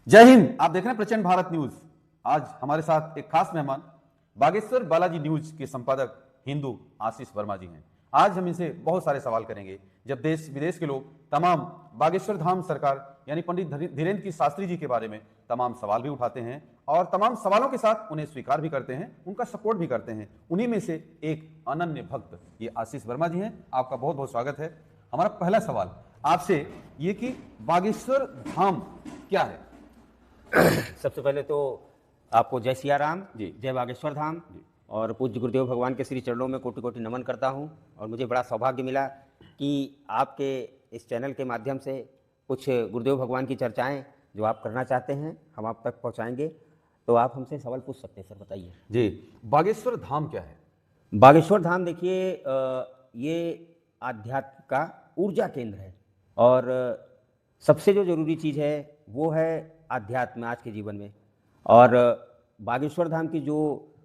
जय हिंद। आप देख रहे हैं प्रचंड भारत न्यूज। आज हमारे साथ एक खास मेहमान बागेश्वर बालाजी न्यूज के संपादक हिंदू आशीष वर्मा जी हैं। आज हम इनसे बहुत सारे सवाल करेंगे। जब देश विदेश के लोग तमाम बागेश्वर धाम सरकार यानी पंडित धीरेन्द्र की शास्त्री जी के बारे में तमाम सवाल भी उठाते हैं और तमाम सवालों के साथ उन्हें स्वीकार भी करते हैं, उनका सपोर्ट भी करते हैं। उन्हीं में से एक अनन्य भक्त ये आशीष वर्मा जी हैं। आपका बहुत बहुत स्वागत है। हमारा पहला सवाल आपसे ये कि बागेश्वर धाम क्या है? सबसे पहले तो आपको जय सिया राम जी। जय बागेश्वर धाम और पूज्य गुरुदेव भगवान के श्री चरणों में कोटि कोटि नमन करता हूं। और मुझे बड़ा सौभाग्य मिला कि आपके इस चैनल के माध्यम से कुछ गुरुदेव भगवान की चर्चाएं जो आप करना चाहते हैं हम आप तक पहुंचाएंगे। तो आप हमसे सवाल पूछ सकते हैं सर, बताइए। जी, बागेश्वर धाम क्या है? बागेश्वर धाम देखिए, ये आध्यात्म का ऊर्जा केंद्र है और सबसे जो जरूरी चीज़ है वो है आध्यात्म आज के जीवन में। और बागेश्वर धाम की जो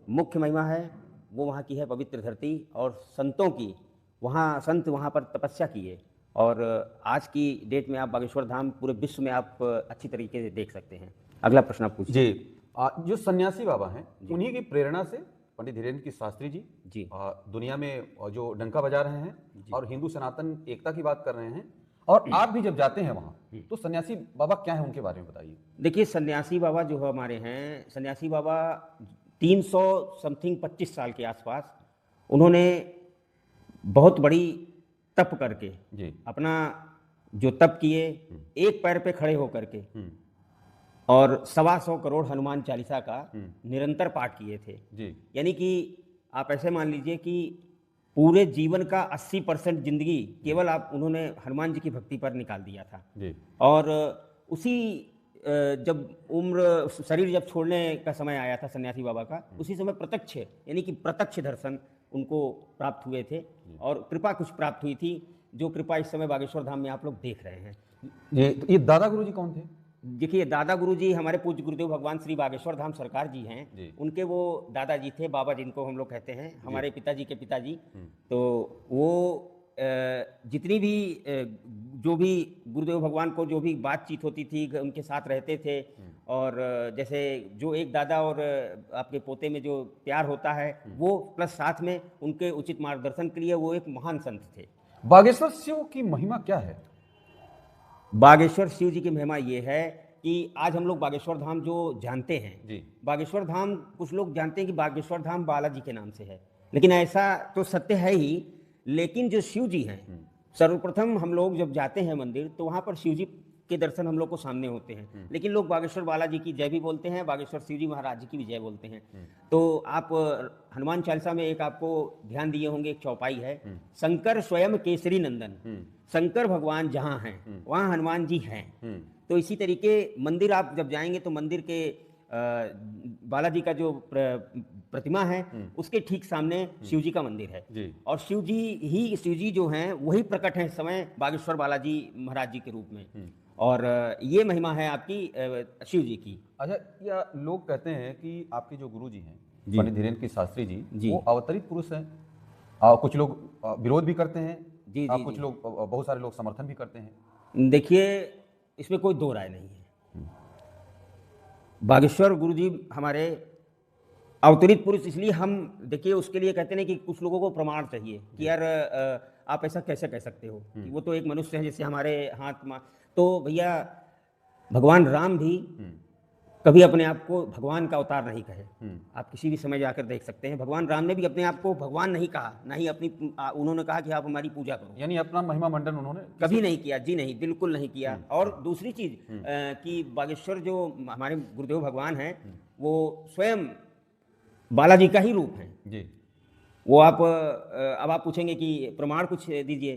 मुख्य महिमा है वो वहाँ की है पवित्र धरती और संतों की। वहाँ संत वहाँ पर तपस्या किए और आज की डेट में आप बागेश्वर धाम पूरे विश्व में आप अच्छी तरीके से देख सकते हैं। अगला प्रश्न आप पूछिए। जी, जो सन्यासी बाबा हैं उन्हीं की प्रेरणा से पंडित धीरेन्द्र की शास्त्री जी दुनिया में जो डंका बजा रहे हैं और हिंदू सनातन एकता की बात कर रहे हैं। और आप भी जब जाते हैं वहाँ तो सन्यासी बाबा क्या है, उनके बारे में बताइए। देखिए, सन्यासी बाबा जो हमारे हैं, सन्यासी बाबा 300 समथिंग 25 साल के आसपास उन्होंने बहुत बड़ी तप करके जी अपना जो तप किए, एक पैर पे खड़े होकर के और 125 करोड़ हनुमान चालीसा का निरंतर पाठ किए थे। जी यानी कि आप ऐसे मान लीजिए कि पूरे जीवन का 80% जिंदगी केवल आप उन्होंने हनुमान जी की भक्ति पर निकाल दिया था। जी और उसी जब उम्र शरीर जब छोड़ने का समय आया था सन्यासी बाबा का, उसी समय प्रत्यक्ष यानी कि प्रत्यक्ष दर्शन उनको प्राप्त हुए थे और कृपा कुछ प्राप्त हुई थी, जो कृपा इस समय बागेश्वर धाम में आप लोग देख रहे हैं। जी। तो ये दादा गुरु जी कौन थे? देखिए, दादा गुरु जी हमारे पूज्य गुरुदेव भगवान श्री बागेश्वर धाम सरकार जी हैं जी। उनके वो दादाजी थे, बाबा जिनको हम लोग कहते हैं, हमारे पिताजी के पिताजी। तो वो जितनी भी जो भी गुरुदेव भगवान को जो भी बातचीत होती थी उनके साथ रहते थे। और जैसे जो एक दादा और आपके पोते में जो प्यार होता है वो प्लस साथ में उनके उचित मार्गदर्शन के लिए वो एक महान संत थे। बागेश्वर शिव की महिमा क्या है? बागेश्वर शिव जी की महिमा ये है कि आज हम लोग बागेश्वर धाम जो जानते हैं जी। बागेश्वर धाम, कुछ लोग जानते हैं कि बागेश्वर धाम बालाजी के नाम से है, लेकिन ऐसा तो सत्य है ही। लेकिन जो शिव जी हैं, सर्वप्रथम हम लोग जब जाते हैं मंदिर तो वहाँ पर शिव जी के दर्शन हम लोग को सामने होते हैं, लेकिन लोग बागेश्वर बालाजी की जय भी बोलते हैं, बागेश्वर शिव जी महाराज जी की भी जय बोलते हैं। तो आप हनुमान चालीसा में एक आपको ध्यान दिए होंगे, एक चौपाई है, शंकर स्वयं केसरी नंदन। शंकर भगवान जहाँ हैं वहाँ हनुमान जी हैं। तो इसी तरीके मंदिर आप जब जाएंगे तो मंदिर के बालाजी का जो प्रतिमा है उसके ठीक सामने शिव जी का मंदिर है जी। और शिव जी जो हैं वही प्रकट हैं इस समय बागेश्वर बालाजी महाराज जी के रूप में। और ये महिमा है आपकी शिव जी की। अच्छा, या लोग कहते हैं कि आपके जो गुरु जी हैं जी। पंडित धीरेन्द्र की शास्त्री जी। वो अवतरित पुरुष हैं। कुछ लोग विरोध भी करते हैं। जी, कुछ जी। लोग बहुत सारे लोग समर्थन भी करते हैं। देखिए, इसमें कोई दो राय नहीं है। बागेश्वर गुरु जी हमारे अवतरित पुरुष इसलिए हम देखिए उसके लिए कहते हैं कि कुछ लोगों को प्रमाण चाहिए कि यार आप ऐसा कैसे कह सकते हो कि वो तो एक मनुष्य है जैसे हमारे हाथ में। तो भैया, भगवान राम भी कभी अपने आप को भगवान का अवतार नहीं कहे। आप किसी भी समय जाकर देख सकते हैं, भगवान राम ने भी अपने आप को भगवान नहीं कहा, ना ही अपनी उन्होंने कहा कि आप हमारी पूजा करो, यानी अपना महिमा मंडन उन्होंने कभी नहीं किया। जी नहीं, बिल्कुल नहीं किया। और दूसरी चीज कि बागेश्वर जो हमारे गुरुदेव भगवान हैं वो स्वयं बालाजी का ही रूप है। जी। वो आप अब आप पूछेंगे कि प्रमाण कुछ दीजिए,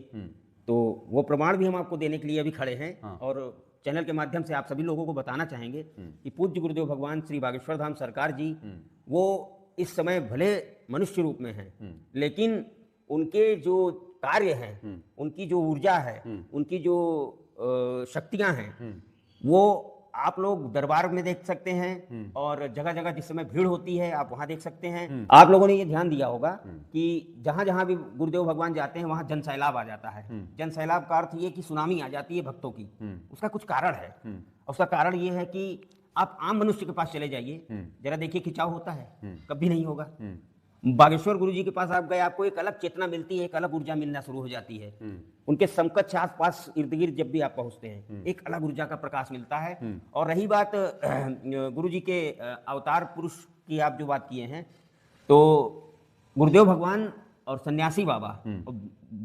तो वो प्रमाण भी हम आपको देने के लिए अभी खड़े हैं। और चैनल के माध्यम से आप सभी लोगों को बताना चाहेंगे कि पूज्य गुरुदेव भगवान श्री बागेश्वर धाम सरकार जी वो इस समय भले मनुष्य रूप में हैं, लेकिन उनके जो कार्य हैं, उनकी जो ऊर्जा है, उनकी जो शक्तियां हैं, वो आप लोग दरबार में देख सकते हैं और जगह जगह जिस समय भीड़ होती है आप वहां देख सकते हैं। आप लोगों ने ये ध्यान दिया होगा कि जहां जहां भी गुरुदेव भगवान जाते हैं वहां जन सैलाब आ जाता है। जन सैलाब का अर्थ ये कि सुनामी आ जाती है भक्तों की। उसका कुछ कारण है। उसका कारण ये है कि आप आम मनुष्य के पास चले जाइए, जरा देखिए खिंचाव होता है, कभी नहीं होगा। बागेश्वर गुरु जी के पास आप गए, आपको एक अलग चेतना मिलती है, एक अलग ऊर्जा मिलना शुरू हो जाती है। उनके समकक्ष आसपास इर्द गिर्द जब भी आप पहुंचते हैं एक अलग ऊर्जा का प्रकाश मिलता है। और रही बात गुरु जी के अवतार पुरुष की, आप जो बात किए हैं, तो गुरुदेव भगवान और सन्यासी बाबा और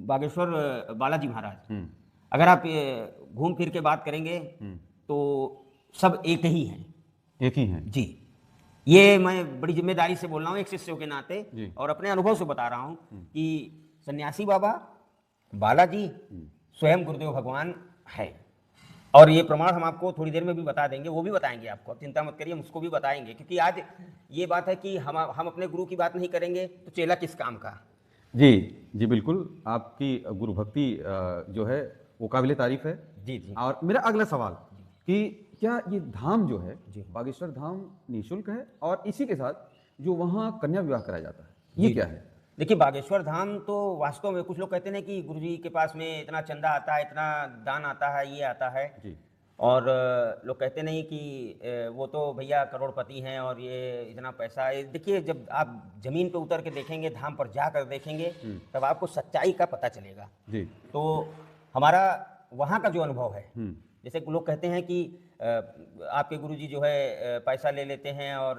बागेश्वर बालाजी महाराज, अगर आप घूम फिर के बात करेंगे तो सब एक ही हैं। एक ही हैं जी। ये मैं बड़ी जिम्मेदारी से बोल रहा हूँ एक शिष्य के नाते, और अपने अनुभव से बता रहा हूँ कि सन्यासी बाबा बालाजी स्वयं गुरुदेव भगवान है। और ये प्रमाण हम आपको थोड़ी देर में भी बता देंगे, वो भी बताएंगे आपको, आप चिंता मत करिए, हम उसको भी बताएंगे। क्योंकि आज ये बात है कि हम अपने गुरु की बात नहीं करेंगे तो चेला किस काम का। जी जी बिल्कुल, आपकी गुरु भक्ति जो है वो काबिले तारीफ है। जी जी। और मेरा अगला सवाल कि क्या ये धाम जो है बागेश्वर धाम निःशुल्क है, और इसी के साथ जो वहाँ कन्या विवाह कराया जाता है ये क्या है? देखिए, बागेश्वर धाम तो वास्तव में कुछ लोग कहते हैं कि गुरुजी के पास में इतना चंदा आता है, इतना दान आता है, ये आता है जी। और लोग कहते नहीं कि वो तो भैया करोड़पति हैं और ये इतना पैसा है। देखिए, जब आप जमीन पे उतर के देखेंगे, धाम पर जाकर देखेंगे, तब आपको सच्चाई का पता चलेगा। जी। तो हमारा वहाँ का जो अनुभव है, जैसे लोग कहते हैं कि आपके गुरुजी जो है पैसा ले लेते हैं और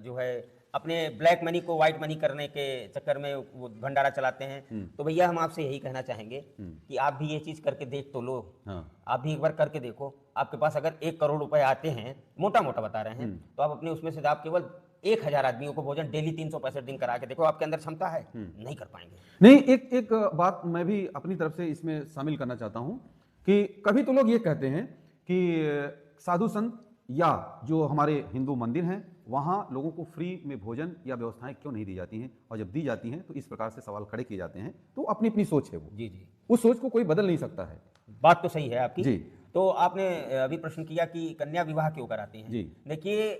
जो है अपने ब्लैक मनी को वाइट मनी करने के चक्कर में वो भंडारा चलाते हैं। तो भैया हम आपसे यही कहना चाहेंगे कि आप भी ये चीज़ करके देख तो लो। आप भी एक बार करके देखो। आपके पास अगर 1 करोड़ रुपए आते हैं, मोटा मोटा बता रहे हैं, तो आप अपने उसमें से आप केवल 1000 आदमियों को भोजन डेली 365 दिन करा के देखो, आपके अंदर क्षमता है, नहीं कर पाएंगे। नहीं, एक बात मैं भी अपनी तरफ से इसमें शामिल करना चाहता हूँ कि कभी तो लोग ये कहते हैं कि साधु संत या जो हमारे हिंदू मंदिर हैं वहाँ लोगों को फ्री में भोजन या व्यवस्थाएं क्यों नहीं दी जाती हैं, और जब दी जाती हैं तो इस प्रकार से सवाल खड़े किए जाते हैं। तो अपनी अपनी सोच है वो। जी जी। उस सोच को कोई बदल नहीं सकता है। बात तो सही है आपकी जी। तो आपने अभी प्रश्न किया कि कन्या विवाह क्यों कराते हैं। जी। देखिए,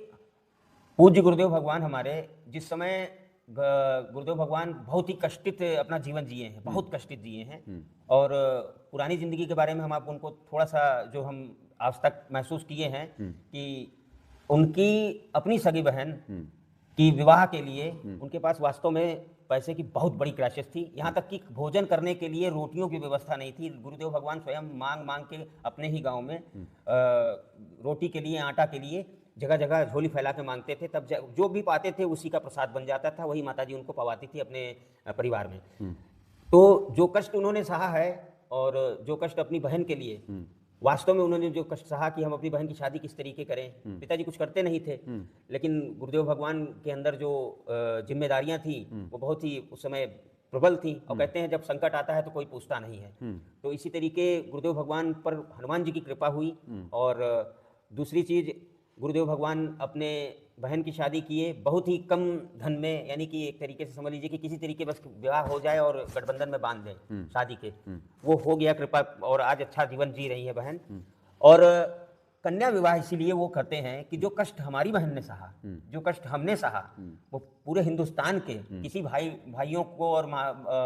पूज्य गुरुदेव भगवान हमारे जिस समय गुरुदेव भगवान बहुत ही कष्टित अपना जीवन जिए हैं, बहुत कष्टित जिए हैं। और पुरानी जिंदगी के बारे में हम आपको उनको थोड़ा सा जो हम आज तक महसूस किए हैं कि उनकी अपनी सगी बहन की विवाह के लिए उनके पास वास्तव में पैसे की बहुत बड़ी क्राइसिस थी। यहाँ तक कि भोजन करने के लिए रोटियों की व्यवस्था नहीं थी। गुरुदेव भगवान स्वयं मांग मांग के अपने ही गांव में रोटी के लिए, आटा के लिए जगह जगह झोली फैला के मांगते थे। तब जो भी पाते थे उसी का प्रसाद बन जाता था, वही माताजी उनको पवाती थी अपने परिवार में। तो जो कष्ट उन्होंने सहा है और जो कष्ट अपनी बहन के लिए, वास्तव में उन्होंने जो कष्ट सहा कि हम अपनी बहन की शादी किस तरीके करें। पिताजी कुछ करते नहीं थे, लेकिन गुरुदेव भगवान के अंदर जो जिम्मेदारियां थी वो बहुत ही उस समय प्रबल थी। और कहते हैं जब संकट आता है तो कोई पूछता नहीं है। तो इसी तरीके गुरुदेव भगवान पर हनुमान जी की कृपा हुई। और दूसरी चीज, गुरुदेव भगवान अपने बहन की शादी किए बहुत ही कम धन में, यानी कि एक तरीके से समझ लीजिए कि किसी तरीके बस विवाह हो जाए और गठबंधन में बांध दें शादी के, वो हो गया कृपा, और आज अच्छा जीवन जी रही है बहन। और कन्या विवाह इसीलिए वो करते हैं कि जो कष्ट हमारी बहन ने सहा, जो कष्ट हमने सहा, वो पूरे हिंदुस्तान के किसी भाइयों को और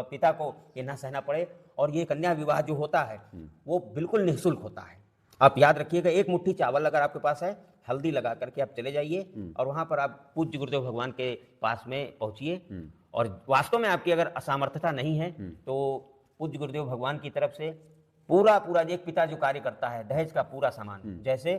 पिता को ये ना सहना पड़े। और ये कन्या विवाह जो होता है वो बिल्कुल निःशुल्क होता है। आप याद रखिएगा, एक मुट्ठी चावल अगर आपके पास है, हल्दी लगा करके आप चले जाइए और वहाँ पर आप पूज्य गुरुदेव भगवान के पास में पहुँचिए। और वास्तव में आपकी अगर असामर्थ्यता नहीं है तो पूज्य गुरुदेव भगवान की तरफ से पूरा एक पिता जो कार्य करता है, दहेज का पूरा सामान, जैसे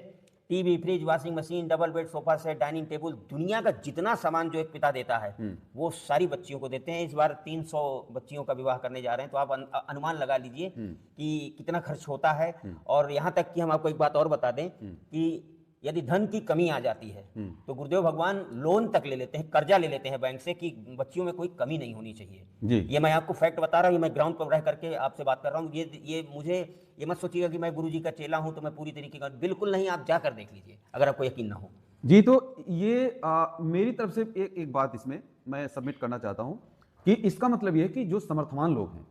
TV, fridge, washing machine, double bed, sofa set, dining table, दुनिया का जितना सामान जो एक पिता देता है वो सारी बच्चियों को देते हैं। इस बार 300 बच्चियों का विवाह करने जा रहे हैं, तो आप अनुमान लगा लीजिए कि कितना खर्च होता है। और यहाँ तक कि हम आपको एक बात और बता दें कि यदि धन की कमी आ जाती है तो गुरुदेव भगवान लोन तक ले लेते हैं, कर्जा ले लेते हैं बैंक से कि बच्चियों में कोई कमी नहीं होनी चाहिए। ये मैं आपको फैक्ट बता रहा हूँ, ये मैं ग्राउंड पर रह करके आपसे बात कर रहा हूँ। ये मुझे ये मत सोचिएगा कि मैं गुरुजी का चेला हूँ तो मैं पूरी तरीके का, बिल्कुल नहीं। आप जाकर देख लीजिए अगर आपको यकीन ना हो। जी, तो ये मेरी तरफ से एक बात इसमें मैं सबमिट करना चाहता हूँ कि इसका मतलब ये है कि जो समर्थवान लोग हैं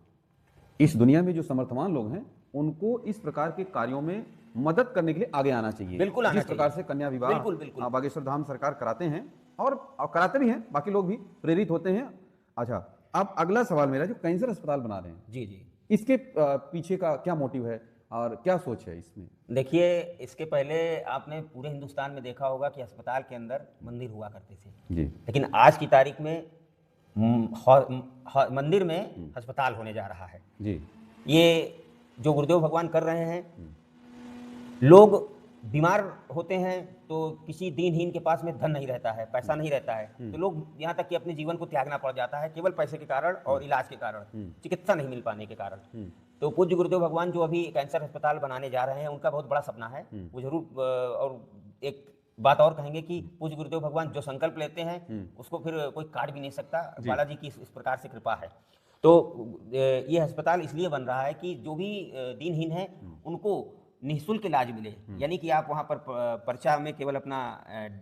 इस दुनिया में, जो समर्थवान लोग हैं, उनको इस प्रकार के कार्यों में मदद करने के लिए आगे आना चाहिए। बिल्कुल आना जिस प्रकार चाहिए। से कन्या विवाह बिल्कुल, बिल्कुल। बागेश्वर धाम सरकार कराते हैं और कराते भी हैं, बाकी लोग भी प्रेरित होते हैं। अच्छा, अब अगला सवाल मेरा, जो कैंसर अस्पताल बना रहे हैं, जी जी। इसके पीछे का क्या मोटिव है और क्या सोच है इसमें? देखिए, इसके पहले आपने पूरे हिंदुस्तान में देखा होगा कि अस्पताल के अंदर मंदिर हुआ करते थे, जी लेकिन आज की तारीख में मंदिर में अस्पताल होने जा रहा है। जी ये जो गुरुदेव भगवान कर रहे हैं, लोग बीमार होते हैं तो किसी दीनहीन के पास में धन नहीं रहता है, पैसा नहीं रहता है, तो लोग यहाँ तक कि अपने जीवन को त्यागना पड़ जाता है केवल पैसे के कारण और इलाज के कारण, चिकित्सा नहीं मिल पाने के कारण। तो पूज्य गुरुदेव भगवान जो अभी कैंसर अस्पताल बनाने जा रहे हैं, उनका बहुत बड़ा सपना है। वो जरूर और एक बात और कहेंगे कि पूज्य गुरुदेव भगवान जो संकल्प लेते हैं उसको फिर कोई काट भी नहीं सकता। बालाजी की इस प्रकार से कृपा है। तो ये अस्पताल इसलिए बन रहा है कि जो भी दीनहीन है उनको निःशुल्क इलाज मिले। यानी कि आप वहाँ पर पर्चा में केवल अपना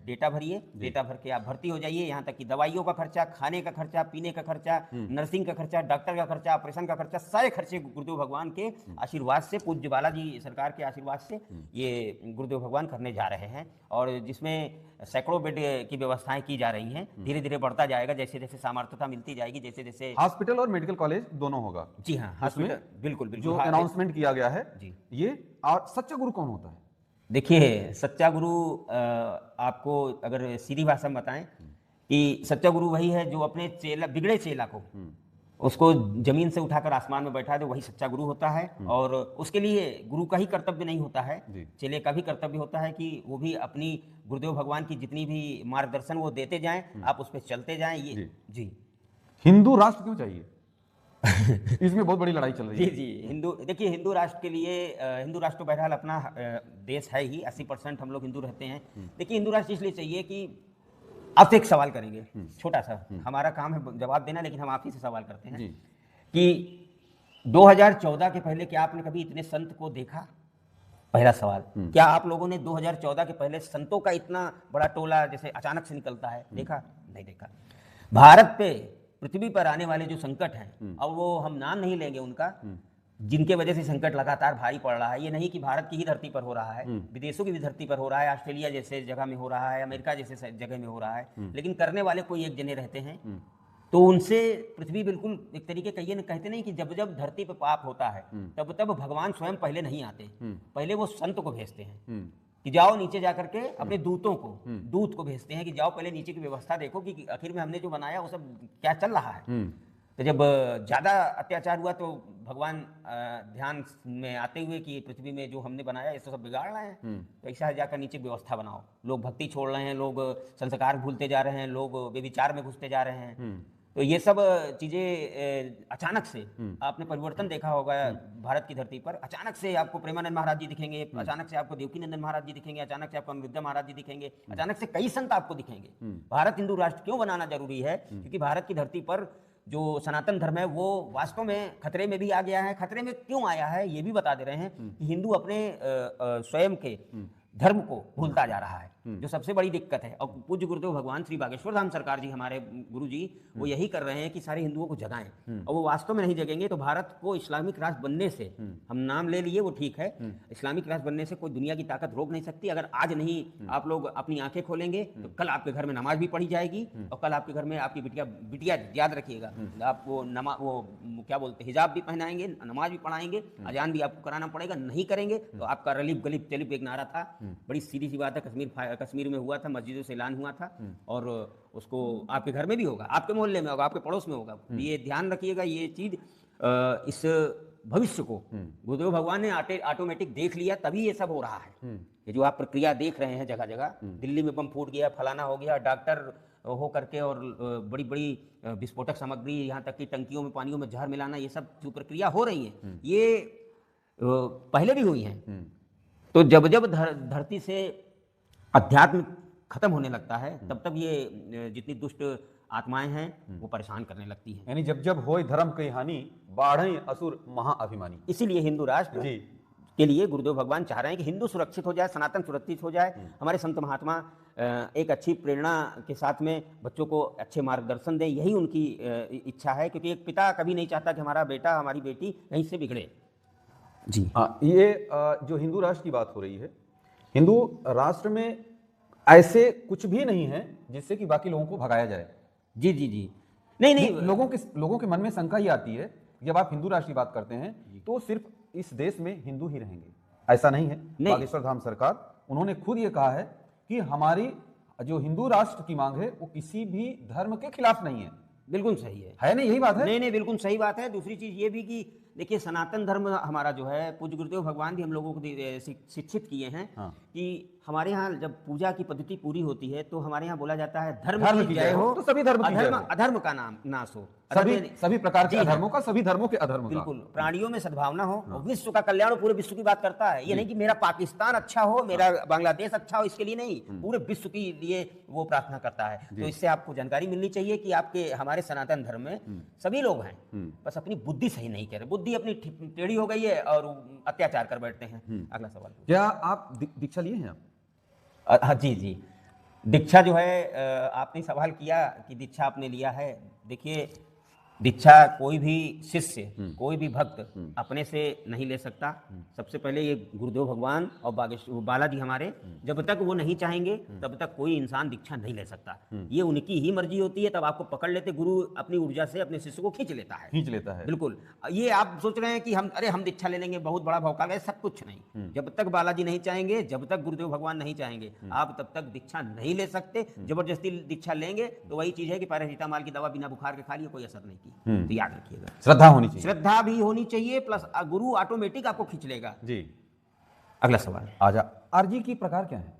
डेटा भरिए, डेटा भर के आप भर्ती हो जाइए। यहाँ तक कि दवाइयों का खर्चा, खाने का खर्चा, पीने का खर्चा, नर्सिंग का खर्चा, डॉक्टर का खर्चा, ऑपरेशन का खर्चा, सारे खर्चे गुरुदेव भगवान के आशीर्वाद से, पूज्य बालाजी सरकार के आशीर्वाद से ये गुरुदेव भगवान करने जा रहे हैं। और जिसमें सैकड़ों बेड की व्यवस्थाएं की जा रही हैं। धीरे धीरे बढ़ता जाएगा, जैसे जैसे सामर्थ्यता मिलती जाएगी, जैसे जैसे हॉस्पिटल और मेडिकल कॉलेज दोनों होगा। जी हाँ, हॉस्पिटल बिल्कुल बिल्कुल। जो अनाउंसमेंट किया गया है जी। ये। और सच्चा गुरु कौन होता है? देखिए, सच्चा गुरु आपको अगर सीधी भाषा में बताएं कि सच्चा गुरु वही है जो अपने चेला, बिगड़े चेला को उसको जमीन से उठाकर आसमान में बैठा दे, वही सच्चा गुरु होता है। और उसके लिए गुरु का ही कर्तव्य नहीं होता है, चेले का भी कर्तव्य होता है कि वो भी अपनी गुरुदेव भगवान की जितनी भी मार्गदर्शन वो देते जाएं, आप उस पर चलते जाएं। ये जी। हिंदू राष्ट्र क्यों चाहिए? इसमें बहुत बड़ी लड़ाई चल रही जी है। जी। हिंदू राष्ट्र के लिए, हिंदू राष्ट्र तो बहरहाल अपना देश है ही, 80% हम लोग हिंदू रहते हैं। देखिए, हिंदू राष्ट्र इसलिए चाहिए कि आपसे एक सवाल करेंगे, छोटा सा, हमारा काम है जवाब देना, लेकिन हम आप ही से सवाल करते हैं कि 2014 के पहले क्या आपने कभी इतने संत को देखा? पहला सवाल। क्या आप लोगों ने 2014 के पहले संतों का इतना बड़ा टोला जैसे अचानक से निकलता है देखा? नहीं देखा। भारत पे, पृथ्वी पर आने वाले जो संकट हैं, और वो हम नाम नहीं लेंगे उनका, जिनके वजह से संकट लगातार भारी पड़ रहा है। ये नहीं कि भारत की ही धरती पर हो रहा है, विदेशों की भी धरती पर हो रहा है, ऑस्ट्रेलिया जैसे जगह में हो रहा है, अमेरिका जैसे जगह में हो रहा है, लेकिन करने वाले कोई एक जने रहते हैं। तो उनसे पृथ्वी बिल्कुल एक तरीके कहिए, कहते नहीं कि जब जब धरती पर पाप होता है तब तब भगवान स्वयं पहले नहीं आते, पहले वो संत को भेजते हैं कि जाओ नीचे जाकर के अपने दूतों को, दूत को भेजते हैं कि जाओ पहले नीचे की व्यवस्था देखो कि आखिर में हमने जो बनाया वो सब क्या चल रहा है। तो जब ज़्यादा अत्याचार हुआ तो भगवान ध्यान में आते हुए कि पृथ्वी में जो हमने बनाया ये तो सब बिगाड़ रहे हैं, तो ऐसा है जाकर नीचे व्यवस्था बनाओ। लोग भक्ति छोड़ रहे हैं, लोग संस्कार भूलते जा रहे हैं, लोग व्यभिचार में घुसते जा रहे हैं। तो ये सब चीज़ें अचानक से आपने परिवर्तन देखा होगा भारत की धरती पर। अचानक से आपको प्रेमानंद महाराज जी दिखेंगे, अचानक से आपको देवकीनंदन महाराज जी दिखेंगे, अचानक से आपको अनिरुद्ध महाराज जी दिखेंगे, अचानक से कई संत आपको दिखेंगे। भारत हिंदू राष्ट्र क्यों बनाना जरूरी है? क्योंकि भारत की धरती पर जो सनातन धर्म है वो वास्तव में खतरे में भी आ गया है। खतरे में क्यों आया है ये भी बता दे रहे हैं कि हिंदू अपने स्वयं के धर्म को भूलता जा रहा है, जो सबसे बड़ी दिक्कत है। और पूज्य गुरुदेव भगवान श्री बागेश्वर धाम सरकार जी, हमारे गुरु जी, वो यही कर रहे हैं कि सारे हिंदुओं को जगाएं, और वो वास्तव में नहीं जगेंगे तो भारत को इस्लामिक राष्ट्र बनने से, हम नाम ले लिए वो ठीक है, इस्लामिक राष्ट्र बनने से कोई दुनिया की ताकत रोक नहीं सकती। अगर आज नहीं आप लोग अपनी आंखें खोलेंगे तो कल आपके घर में नमाज भी पढ़ी जाएगी, और कल आपके घर में आपकी बिटिया याद रखिएगा, आप वो क्या बोलते, हिजाब भी पहनाएंगे, नमाज भी पढ़ाएंगे, अजान भी आपको कराना पड़ेगा। नहीं करेंगे तो आपका रलीब गलीब चलिब एक नारा था, बड़ी सीधी सी बात है, कश्मीर में हुआ था, मस्जिदों से ऐलान हुआ था, और उसको आपके घर में भी होगा, आपके मोहल्ले में होगा, आपके पड़ोस में होगा। ये ध्यान रखिएगा, ये चीज इस भविष्य को गुरुदेव भगवान ने ऑटोमेटिक देख लिया, तभी ये सब हो रहा है। ये जो आप प्रक्रिया देख रहे हैं जगह जगह, दिल्ली में बम फूट गया, फलाना हो गया, डॉक्टर हो करके और बड़ी बड़ी विस्फोटक सामग्री, यहाँ तक कि टंकियों में पानियों में जहर मिलाना, ये सब जो प्रक्रिया हो रही है ये पहले भी हुई है। तो जब जब धरती से अध्यात्म खत्म होने लगता है तब तब ये जितनी दुष्ट आत्माएं हैं वो परेशान करने लगती हैं। यानी जब जब होय धर्म की हानि, बाढ़ई असुर महाअभिमानी। इसीलिए हिंदू राष्ट्र के लिए गुरुदेव भगवान चाह रहे हैं कि हिंदू सुरक्षित हो जाए, सनातन सुरक्षित हो जाए। हमारे संत महात्मा एक अच्छी प्रेरणा के साथ में बच्चों को अच्छे मार्गदर्शन दें, यही उनकी इच्छा है। क्योंकि एक पिता कभी नहीं चाहता कि हमारा बेटा, हमारी बेटी कहीं से बिगड़े। जी हाँ, ये जो हिंदू राष्ट्र की बात हो रही है, हिंदू राष्ट्र में ऐसे कुछ भी नहीं है जिससे कि बाकी लोगों को भगाया जाए। जी जी जी। नहीं नहीं, लोगों के मन में शंका ही आती है जब आप हिंदू राष्ट्र की बात करते हैं तो सिर्फ इस देश में हिंदू ही रहेंगे, ऐसा नहीं है। नहीं। बागेश्वर धाम सरकार उन्होंने खुद ये कहा है कि हमारी जो हिंदू राष्ट्र की मांग है वो किसी भी धर्म के खिलाफ नहीं बिल्कुल सही है ना? यही बात है। नहीं नहीं, बिल्कुल सही बात है। दूसरी चीज ये भी कि देखिए, सनातन धर्म हमारा जो है, पूज्य गुरुदेव भगवान भी हम लोगों को शिक्षित किए हैं हाँ। कि हमारे यहाँ जब पूजा की पद्धति पूरी होती है तो हमारे यहाँ बोला जाता है धर्म धर्म की जय हो, तो सभी धर्म की जय अधर्म हो। अधर्म का नाम नाश हो। सभी प्रकार के जी हाँ। अधर्मों का, सभी धर्मों के अधर्म का। बिल्कुल, प्राणियों में सद्भावना हो और विश्व का कल्याण हो, पूरे विश्व की बात करता है। ये नहीं कि मेरा पाकिस्तान अच्छा हो, मेरा बांग्लादेश अच्छा हो, इसके लिए नहीं, पूरे विश्व के लिए वो प्रार्थना करता है। तो इससे आपको जानकारी मिलनी चाहिए कि आपके हमारे सनातन धर्म में सभी लोग हैं, बस अपनी बुद्धि सही नहीं कर रहे, बुद्धि अपनी टेढ़ी हो गई है और अत्याचार कर बैठते हैं। अगला सवाल। क्या आप दीक्षा लिए हैं? हाँ जी जी। दीक्षा जो है, आपने सवाल किया कि दीक्षा आपने लिया है। देखिए, दीक्षा कोई भी शिष्य, कोई भी भक्त अपने से नहीं ले सकता। सबसे पहले ये गुरुदेव भगवान और बालाजी हमारे जब तक वो नहीं चाहेंगे तब तक कोई इंसान दीक्षा नहीं ले सकता। ये उनकी ही मर्जी होती है, तब आपको पकड़ लेते, गुरु अपनी ऊर्जा से अपने शिष्य को खींच लेता है। बिल्कुल। ये आप सोच रहे हैं कि हम दीक्षा ले लेंगे, बहुत बड़ा भौकाल है, सब कुछ नहीं। जब तक बालाजी नहीं चाहेंगे, जब तक गुरुदेव भगवान नहीं चाहेंगे, आप तब तक दीक्षा नहीं ले सकते। जबरदस्ती दीक्षा लेंगे तो वही चीज है कि पैरासीटामोल की दवा बिना बुखार के खा लिए, कोई असर नहीं की। तो याद रखिएगा, श्रद्धा होनी चाहिए। श्रद्धा भी होनी चाहिए, प्लस गुरु ऑटोमेटिक आपको खींच लेगा जी। अगला सवाल। आजा, अर्जी की प्रकार क्या है?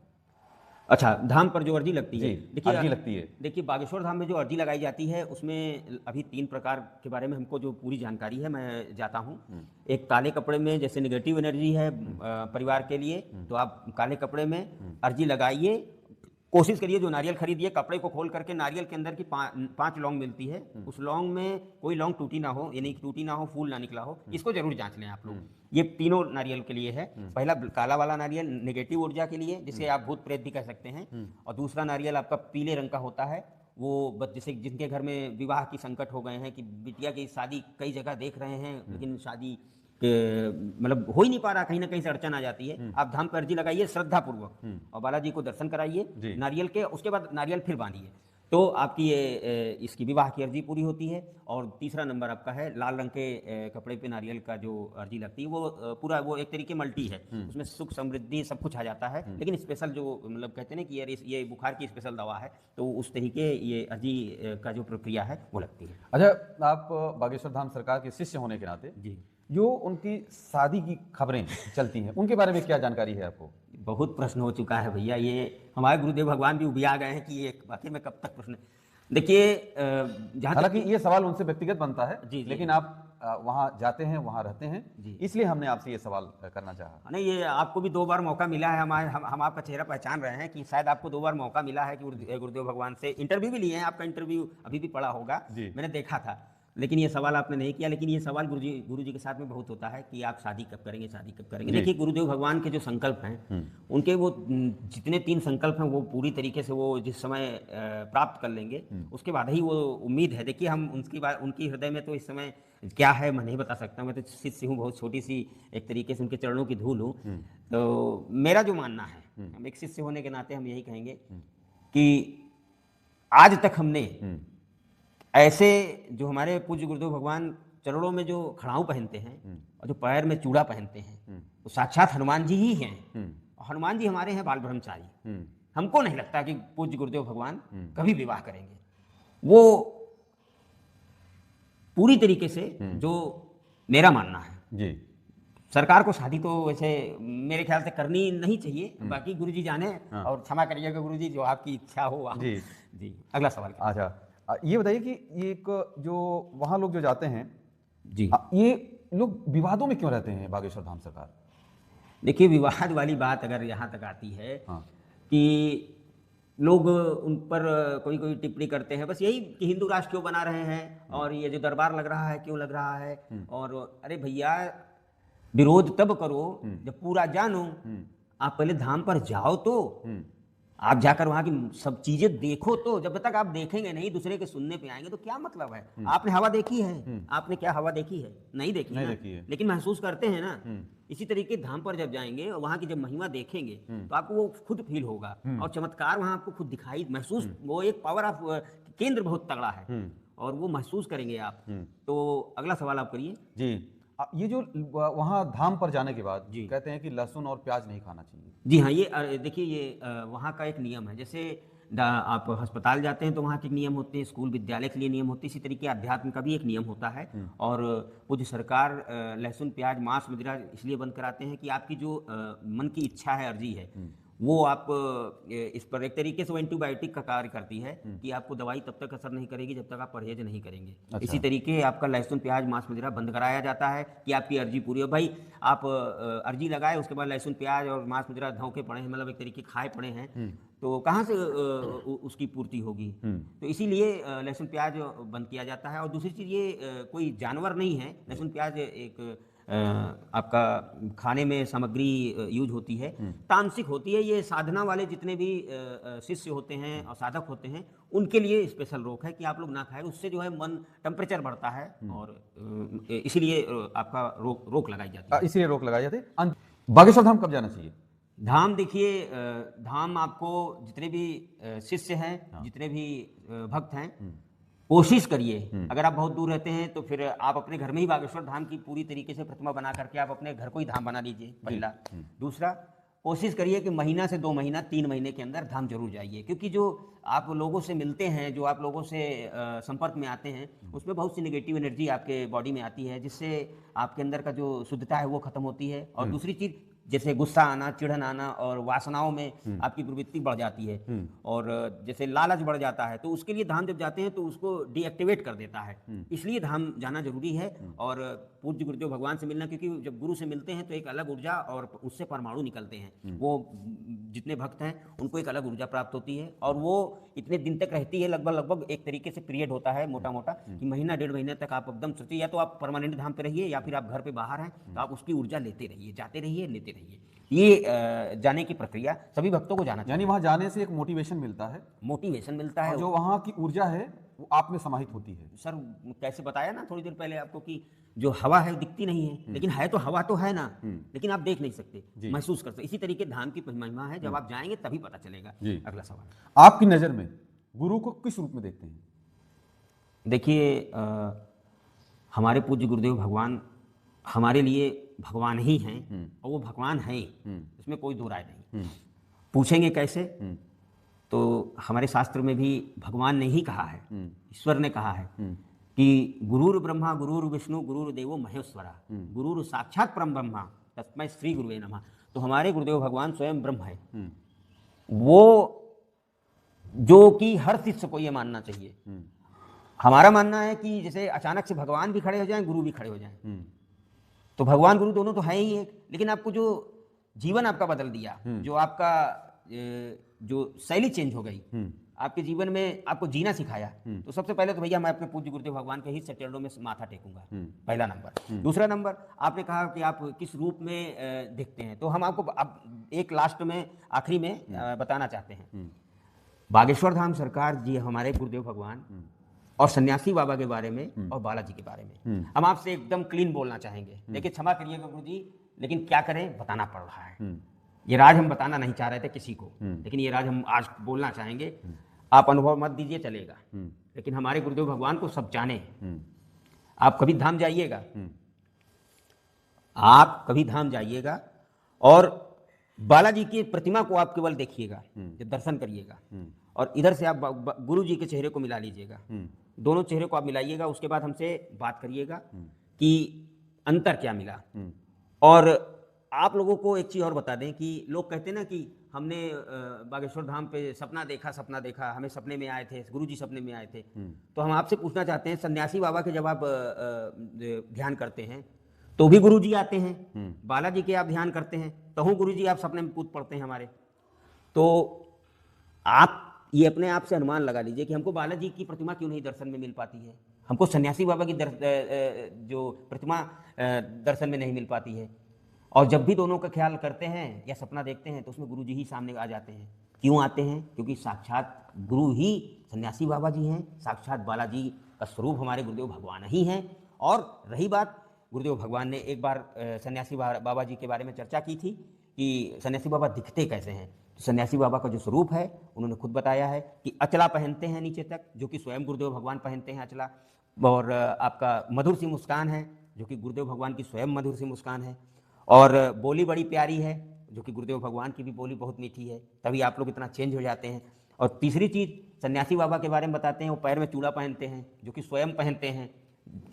अच्छा, धाम पर जो अर्जी लगती है, देखिए अर्जी लगती है। देखिए, बागेश्वर धाम में जो अर्जी लगाई जाती है उसमें अभी 3 प्रकार के बारे में हमको जो पूरी जानकारी है, मैं जाता हूँ। एक काले कपड़े में, जैसे नेगेटिव एनर्जी है परिवार के लिए, तो आप काले कपड़े में अर्जी लगाइए। कोशिश करिए, जो नारियल खरीदिए, कपड़े को खोल करके नारियल के अंदर की 5 लौंग मिलती है, उस लौंग में कोई लौंग टूटी ना हो, यानी टूटी ना हो, फूल ना निकला हो, इसको जरूर जांच लें आप लोग। ये तीनों नारियल के लिए है। पहला काला वाला नारियल नेगेटिव ऊर्जा के लिए, जिसे आप भूत प्रेत भी कह सकते हैं, और दूसरा नारियल आपका पीले रंग का होता है, वो जैसे जिनके घर में विवाह की संकट हो गए हैं, कि बिटिया की शादी कई जगह देख रहे हैं लेकिन शादी मतलब हो ही नहीं पा रहा, कहीं ना कहीं से अड़चन आ जाती है, आप धाम पर अर्जी लगाइए श्रद्धा पूर्वक और बालाजी को दर्शन कराइए नारियल के, उसके बाद नारियल फिर बांधिए, तो आपकी ये इसकी विवाह की अर्जी पूरी होती है। और तीसरा नंबर आपका है लाल रंग के कपड़े पे नारियल का जो अर्जी लगती है, वो पूरा वो एक तरीके मल्टी है, उसमें सुख समृद्धि सब कुछ आ जाता है, लेकिन स्पेशल जो मतलब कहते हैं ना कि यार ये बुखार की स्पेशल दवा है, तो उस तरीके ये अर्जी का जो प्रक्रिया है वो लगती है। अच्छा, आप बागेश्वर धाम सरकार के शिष्य होने के नाते जी, जो उनकी शादी की खबरें चलती हैं उनके बारे में क्या जानकारी है आपको? बहुत प्रश्न हो चुका है भैया, ये हमारे गुरुदेव भगवान भी उबिया गए हैं कि ये बातें में कब तक प्रश्न। देखिए, जहाँ हालांकि ये सवाल उनसे व्यक्तिगत बनता है, जी, लेकिन आप वहाँ जाते हैं, वहाँ रहते हैं, इसलिए हमने आपसे ये सवाल करना चाहा। नहीं, ये आपको भी 2 बार मौका मिला है, हम आपका चेहरा पहचान रहे हैं कि शायद आपको 2 बार मौका मिला है कि गुरुदेव भगवान से इंटरव्यू भी लिए हैं, आपका इंटरव्यू अभी भी पड़ा होगा, मैंने देखा था, लेकिन ये सवाल आपने नहीं किया। लेकिन ये सवाल गुरुजी के साथ में बहुत होता है कि आप शादी कब करेंगे, शादी कब करेंगे। देखिए, गुरुदेव भगवान के जो संकल्प हैं, उनके वो जितने 3 संकल्प हैं, वो पूरी तरीके से वो जिस समय प्राप्त कर लेंगे, उसके बाद ही वो उम्मीद है। देखिए, हम उनकी हृदय में तो इस समय क्या है मैं नहीं बता सकता, मैं तो शिष्य हूँ, बहुत छोटी सी एक तरीके से उनके चरणों की धूल हूँ। तो मेरा जो मानना है, हम एक शिष्य होने के नाते हम यही कहेंगे कि आज तक हमने ऐसे जो हमारे पूज्य गुरुदेव भगवान चरणों में जो खड़ाऊ पहनते हैं और जो पैर में चूड़ा पहनते हैं, तो साक्षात हनुमान जी ही हैं। हनुमान जी हमारे हैं बाल ब्रह्मचारी। हमको नहीं लगता कि पूज्य गुरुदेव भगवान कभी विवाह करेंगे। वो पूरी तरीके से जो मेरा मानना है जी, सरकार को शादी तो वैसे मेरे ख्याल से करनी नहीं चाहिए, बाकी गुरुजी जाने। और क्षमा करिएगा गुरुजी, जो आपकी इच्छा हो आप। जी, अगला सवाल। अच्छा, ये बताइए कि ये एक जो वहाँ लोग जो जाते हैं जी, ये लोग विवादों में क्यों रहते हैं बागेश्वर धाम सरकार? देखिए, विवाद वाली बात अगर यहाँ तक आती है कि लोग उन पर कोई कोई टिप्पणी करते हैं, बस यही कि हिंदू राष्ट्र क्यों बना रहे हैं, और ये जो दरबार लग रहा है क्यों लग रहा है। और अरे भैया, विरोध तब करो जब पूरा जानो। आप पहले धाम पर जाओ तो आप जाकर वहां की सब चीजें देखो, तो जब तक आप देखेंगे नहीं, दूसरे के सुनने पे आएंगे तो क्या मतलब है? आपने हवा देखी है? आपने क्या हवा देखी है? नहीं देखी नहीं ना। देखी है। लेकिन महसूस करते हैं ना। इसी तरीके धाम पर जब जाएंगे और वहां की जब महिमा देखेंगे तो आपको वो खुद फील होगा, और चमत्कार वहां आपको खुद दिखाई महसूस, वो एक पावर ऑफ केंद्र बहुत तगड़ा है, और वो महसूस करेंगे आप। तो अगला सवाल आप करिए। जी। ये जो वहाँ धाम पर जाने के बाद जी। कहते हैं कि लहसुन और प्याज नहीं खाना चाहिए। जी हाँ, ये देखिए, ये वहाँ का एक नियम है। जैसे आप अस्पताल जाते हैं तो वहाँ के नियम होते हैं, स्कूल विद्यालय के लिए नियम होते हैं, इसी तरीके अध्यात्म का भी एक नियम होता है। और पूज्य सरकार लहसुन प्याज मांस मदिरा इसलिए बंद कराते हैं कि आपकी जो मन की इच्छा है, अर्जी है, वो आप इस पर एक तरीके से वो एंटीबायोटिक का कार्य करती है कि आपको दवाई तब तक असर नहीं करेगी जब तक आप परहेज नहीं करेंगे। अच्छा। इसी तरीके आपका लहसुन प्याज मांस मदिरा बंद कराया जाता है कि आपकी अर्जी पूरी हो। भाई आप अर्जी लगाए, उसके बाद लहसुन प्याज और मांस मदिरा धोखे पड़े हैं, मतलब एक तरीके खाए पड़े हैं, तो कहाँ से उसकी पूर्ति होगी? तो इसीलिए लहसुन प्याज बंद किया जाता है। और दूसरी चीज़, ये कोई जानवर नहीं है। लहसुन प्याज एक आपका खाने में सामग्री यूज होती है, तामसिक होती है। ये साधना वाले जितने भी शिष्य होते हैं और साधक होते हैं, उनके लिए स्पेशल रोक है कि आप लोग ना खाएं, उससे जो है मन टेम्परेचर बढ़ता है, और इसीलिए आपका रोक लगाई जाती है। इसलिए रोक लगाई जाती है। बागेश्वर धाम कब जाना चाहिए? धाम देखिए, धाम आपको जितने भी शिष्य हैं, जितने भी भक्त हैं, कोशिश करिए। अगर आप बहुत दूर रहते हैं तो फिर आप अपने घर में ही बागेश्वर धाम की पूरी तरीके से प्रतिमा बना करके आप अपने घर को ही धाम बना लीजिए, पहला। दूसरा, कोशिश करिए कि महीना से 2 महीना 3 महीने के अंदर धाम जरूर जाइए, क्योंकि जो आप लोगों से मिलते हैं, जो आप लोगों से संपर्क में आते हैं, उसमें बहुत सी नेगेटिव एनर्जी आपके बॉडी में आती है, जिससे आपके अंदर का जो शुद्धता है वो खत्म होती है। और दूसरी चीज़, जैसे गुस्सा आना, चिढ़न आना और वासनाओं में आपकी प्रवृत्ति बढ़ जाती है, और जैसे लालच बढ़ जाता है, तो उसके लिए धाम जब जाते हैं तो उसको डीएक्टिवेट कर देता है। इसलिए धाम जाना जरूरी है। और पूज्य गुरुदेव भगवान से मिलना, क्योंकि जब गुरु से मिलते हैं तो एक अलग ऊर्जा और उससे परमाणु निकलते हैं। वो जितने भक्त हैं उनको एक अलग ऊर्जा प्राप्त होती है, और वो इतने दिन तक रहती है। लगभग एक तरीके से पीरियड होता है मोटा मोटा, कि महीना 1.5 महीने तक आप एकदम सोचिए, या तो आप परमानेंट धाम पे रहिए, या फिर आप घर पे बाहर हैं तो आप उसकी ऊर्जा लेते रहिए, जाते रहिए, लेते रहिए। ये जाने की प्रक्रिया सभी भक्तों को जाना चाहिए। यानी वहाँ जाने से एक मोटिवेशन मिलता है, मोटिवेशन मिलता है। और जो वहाँ की ऊर्जा है वो आप में समाहित होती है। सर, कैसे बताया ना थोड़ी देर पहले आपको कि जो हवा है दिखती नहीं है, लेकिन है तो हवा तो है ना, लेकिन आप देख नहीं सकते, महसूस कर सकते। इसी तरीके धाम की महिमा है, जब आप जाएंगे तभी पता चलेगा। अगला सवाल, आपकी नज़र में गुरु को किस रूप में देखते हैं? देखिए, हमारे पूज्य गुरुदेव भगवान हमारे लिए भगवान ही हैं, और वो भगवान हैं, इसमें कोई दो राय नहीं। पूछेंगे कैसे? तो हमारे शास्त्र में भी भगवान ने ही कहा है, ईश्वर ने कहा है कि गुरुर ब्रह्मा गुरुर विष्णु गुरुर देवो महेश्वरा, गुरुर साक्षात परम ब्रह्मा तस्मै श्री गुरुवे नमः। तो हमारे गुरुदेव भगवान स्वयं ब्रह्म है, वो जो कि हर शिष्य को ये मानना चाहिए। हमारा मानना है कि जैसे अचानक से भगवान भी खड़े हो जाएं, गुरु भी खड़े हो जाएं, तो भगवान गुरु दोनों तो है ही एक, लेकिन आपको जो जीवन आपका बदल दिया, जो आपका जो शैली चेंज हो गई आपके जीवन में, आपको जीना सिखाया, तो सबसे पहले तो भैया मैं अपने पूज्य गुरुदेव भगवान के ही चरणों में माथा टेकूंगा, पहला नंबर। दूसरा नंबर, आपने कहा कि आप किस रूप में दिखते हैं, तो हम आपको अब एक लास्ट में आखिरी में बताना चाहते हैं। बागेश्वर धाम सरकार जी, हमारे गुरुदेव भगवान और सन्यासी बाबा के बारे में और बालाजी के बारे में हम आपसे एकदम क्लीन बोलना चाहेंगे। देखिए, क्षमा करिएगा गुरु जी, लेकिन क्या करें, बताना पड़ रहा है। ये राज हम बताना नहीं चाह रहे थे किसी को, लेकिन ये राज हम आज बोलना चाहेंगे। आप अनुभव मत दीजिए, चलेगा, लेकिन हमारे गुरुदेव भगवान को सब जाने। आप कभी धाम जाइएगा, आप कभी धाम जाइएगा और बालाजी की प्रतिमा को आप केवल देखिएगा, जब दर्शन करिएगा, और इधर से आप गुरु जी के चेहरे को मिला लीजिएगा, दोनों चेहरे को आप मिलाइएगा। उसके बाद हमसे बात करिएगा कि अंतर क्या मिला। और आप लोगों को एक चीज़ और बता दें कि लोग कहते हैं ना कि हमने बागेश्वर धाम पे सपना देखा, हमें सपने में आए थे, गुरु जी सपने में आए थे। तो हम आपसे पूछना चाहते हैं, सन्यासी बाबा के जब आप ध्यान करते हैं तो भी गुरु जी आते हैं, बालाजी के आप ध्यान करते हैं तो गुरु जी आप सपने में कूद पड़ते हैं हमारे। तो आप ये अपने आप से अनुमान लगा लीजिए कि हमको बालाजी की प्रतिमा क्यों नहीं दर्शन में मिल पाती है, हमको सन्यासी बाबा की जो प्रतिमा दर्शन में नहीं मिल पाती है। और जब भी दोनों का ख्याल करते हैं या सपना देखते हैं तो उसमें गुरु जी ही सामने आ जाते हैं। क्यों आते हैं? क्योंकि साक्षात गुरु ही सन्यासी बाबा जी हैं, साक्षात बालाजी का स्वरूप हमारे गुरुदेव भगवान ही हैं। और रही बात, गुरुदेव भगवान ने एक बार सन्यासी बाबा जी के बारे में चर्चा की थी कि सन्यासी बाबा दिखते कैसे हैं। तो सन्यासी बाबा का जो स्वरूप है उन्होंने खुद बताया है कि अचला पहनते हैं नीचे तक, जो कि स्वयं गुरुदेव भगवान पहनते हैं अचला, और आपका मधुर सी मुस्कान है जो कि गुरुदेव भगवान की स्वयं मधुर सी मुस्कान है, और बोली बड़ी प्यारी है जो कि गुरुदेव भगवान की भी बोली बहुत मीठी है, तभी आप लोग इतना चेंज हो जाते हैं। और तीसरी चीज़ सन्यासी बाबा के बारे में बताते हैं, वो पैर में चूड़ा पहनते हैं जो कि स्वयं पहनते हैं,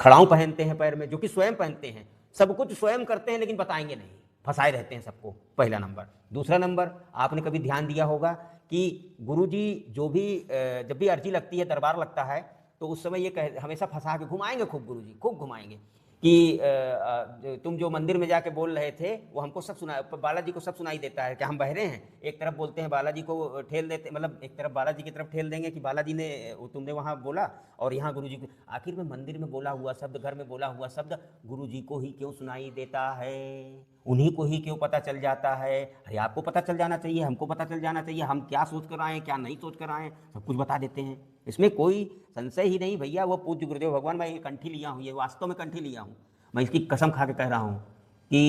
खड़ाऊ पहनते हैं पैर में जो कि स्वयं पहनते हैं, सब कुछ स्वयं करते हैं लेकिन बताएंगे नहीं, फंसाए रहते हैं सबको, पहला नंबर। दूसरा नंबर, आपने कभी ध्यान दिया होगा कि गुरुजी जो भी जब भी अर्जी लगती है, दरबार लगता है, तो उस समय ये हमेशा फंसा के घुमाएंगे, खूब गुरुजी खूब घुमाएंगे कि तुम जो मंदिर में जाके बोल रहे थे वो हमको सब सुना, बालाजी को सब सुनाई देता है, क्या हम बहरे हैं? एक तरफ बोलते हैं बालाजी को ठेल देते, मतलब एक तरफ बालाजी की तरफ ठेल देंगे कि बालाजी ने तुमने वहाँ बोला, और यहाँ गुरुजी को, आखिर में मंदिर में बोला हुआ शब्द, घर में बोला हुआ शब्द गुरुजी को ही क्यों सुनाई देता है? उन्हीं को ही क्यों पता चल जाता है? अरे आपको पता चल जाना चाहिए, हमको पता चल जाना चाहिए, हम क्या सोच कर आए हैं, क्या नहीं सोच कर आए हैं, सब कुछ बता देते हैं, इसमें कोई संशय ही नहीं भैया। वो पूज्य गुरुदेव भगवान, मैं ये कंठी लिया हूँ, ये वास्तव में कंठी लिया हूँ, मैं इसकी कसम खा के कह रहा हूँ कि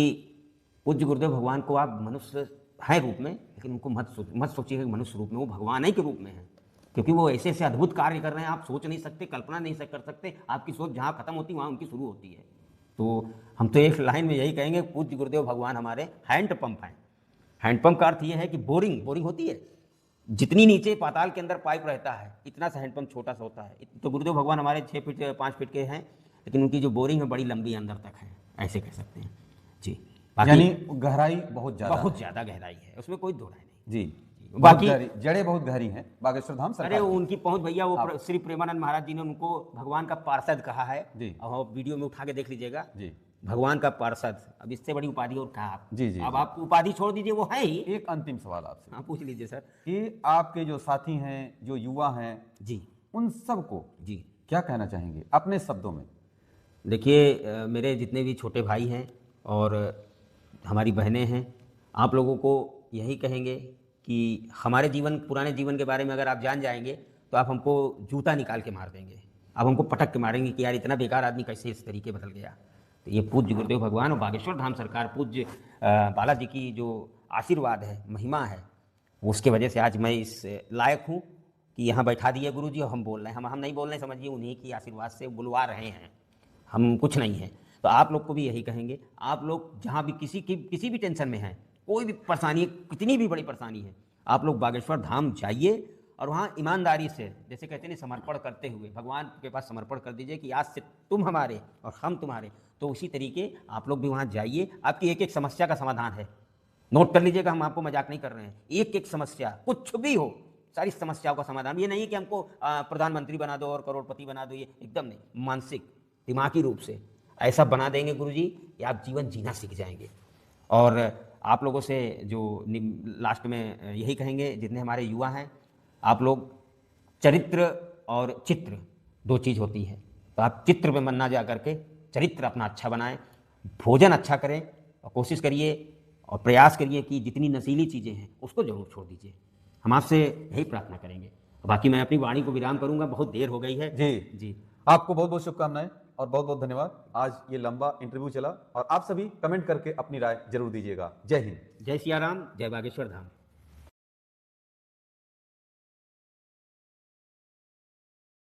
पूज्य गुरुदेव भगवान को आप मनुष्य हैं रूप में, लेकिन उनको मत सोचिए कि मनुष्य रूप में, वो भगवान ही के रूप में है, क्योंकि वो ऐसे ऐसे अद्भुत कार्य कर रहे हैं, आप सोच नहीं सकते, कल्पना नहीं कर सकते, आपकी सोच जहाँ खत्म होती है वहाँ उनकी शुरू होती है। तो हम तो एक लाइन में यही कहेंगे, पूज्य गुरुदेव भगवान हमारे हैंडपंप हैं। हैंडपंप का अर्थ ये है कि बोरिंग होती है, जितनी नीचे पाताल के अंदर पाइप रहता है, इतना सा हैंडपंप छोटा सा होता है। तो गुरुदेव भगवान हमारे 6 फीट 5 फीट के हैं, लेकिन उनकी जो बोरिंग है बड़ी लंबी अंदर तक है, ऐसे कह सकते हैं जी। यानी गहराई बहुत ज़्यादा गहराई है, उसमें कोई दो राय नहीं जी। बाकी जड़ें बहुत गहरी हैं बागेश्वर धाम सरकार अरे की। उनकी पहुंच भैया, वो श्री प्रेमानंद महाराज जी ने उनको भगवान का पार्षद कहा है जी। और वीडियो में उठा के देख लीजिएगा जी, भगवान का पार्षद। अब इससे बड़ी उपाधि और कहा आप? जी, जी, अब जी। आप उपाधि छोड़ दीजिए, वो है ही। एक अंतिम सवाल आपसे, हाँ पूछ लीजिए सर। कि आपके जो साथी हैं, जो युवा हैं जी उन सबको जी क्या कहना चाहेंगे अपने शब्दों में? देखिए, मेरे जितने भी छोटे भाई हैं और हमारी बहनें हैं, आप लोगों को यही कहेंगे कि हमारे पुराने जीवन के बारे में अगर आप जान जाएंगे तो आप हमको जूता निकाल के मार देंगे, आप हमको पटक के मारेंगे कि यार इतना बेकार आदमी कैसे इस तरीके बदल गया। तो ये पूज्य गुरुदेव भगवान और बागेश्वर धाम सरकार, पूज्य बालाजी की जो आशीर्वाद है, महिमा है, उसके वजह से आज मैं इस लायक हूँ कि यहाँ बैठा दिए गुरुजी और हम बोल रहे हैं। हम नहीं बोल रहे, समझिए उन्हीं की आशीर्वाद से बुलवा रहे हैं, हम कुछ नहीं हैं। तो आप लोग को भी यही कहेंगे, आप लोग जहाँ भी किसी भी टेंशन में हैं, कोई भी परेशानी, कितनी भी बड़ी परेशानी है, आप लोग बागेश्वर धाम जाइए और वहाँ ईमानदारी से, जैसे कहते हैं समर्पण करते हुए भगवान के पास समर्पण कर दीजिए कि आज से तुम हमारे और हम तुम्हारे। तो उसी तरीके आप लोग भी वहाँ जाइए, आपकी एक एक समस्या का समाधान है। नोट कर लीजिएगा, हम आपको मजाक नहीं कर रहे हैं, एक एक समस्या कुछ भी हो, सारी समस्याओं का समाधान। ये नहीं कि हमको प्रधानमंत्री बना दो और करोड़पति बना दो, ये एकदम नहीं, मानसिक दिमागी रूप से ऐसा बना देंगे गुरुजी कि आप जीवन जीना सीख जाएंगे। और आप लोगों से जो लास्ट में यही कहेंगे, जितने हमारे युवा हैं, आप लोग चरित्र और चित्र दो चीज़ होती है, तो आप चित्र में मन ना जा करके चरित्र अपना अच्छा बनाएं, भोजन अच्छा करें और कोशिश करिए और प्रयास करिए कि जितनी नशीली चीज़ें हैं उसको जरूर छोड़ दीजिए। हम आपसे यही प्रार्थना करेंगे। बाकी मैं अपनी वाणी को विराम करूंगा, बहुत देर हो गई है। जी जी, आपको बहुत बहुत शुभकामनाएं और बहुत बहुत धन्यवाद। आज ये लंबा इंटरव्यू चला और आप सभी कमेंट करके अपनी राय जरूर दीजिएगा। जय हिंद। जय सिया राम, जय बागेश्वर धाम।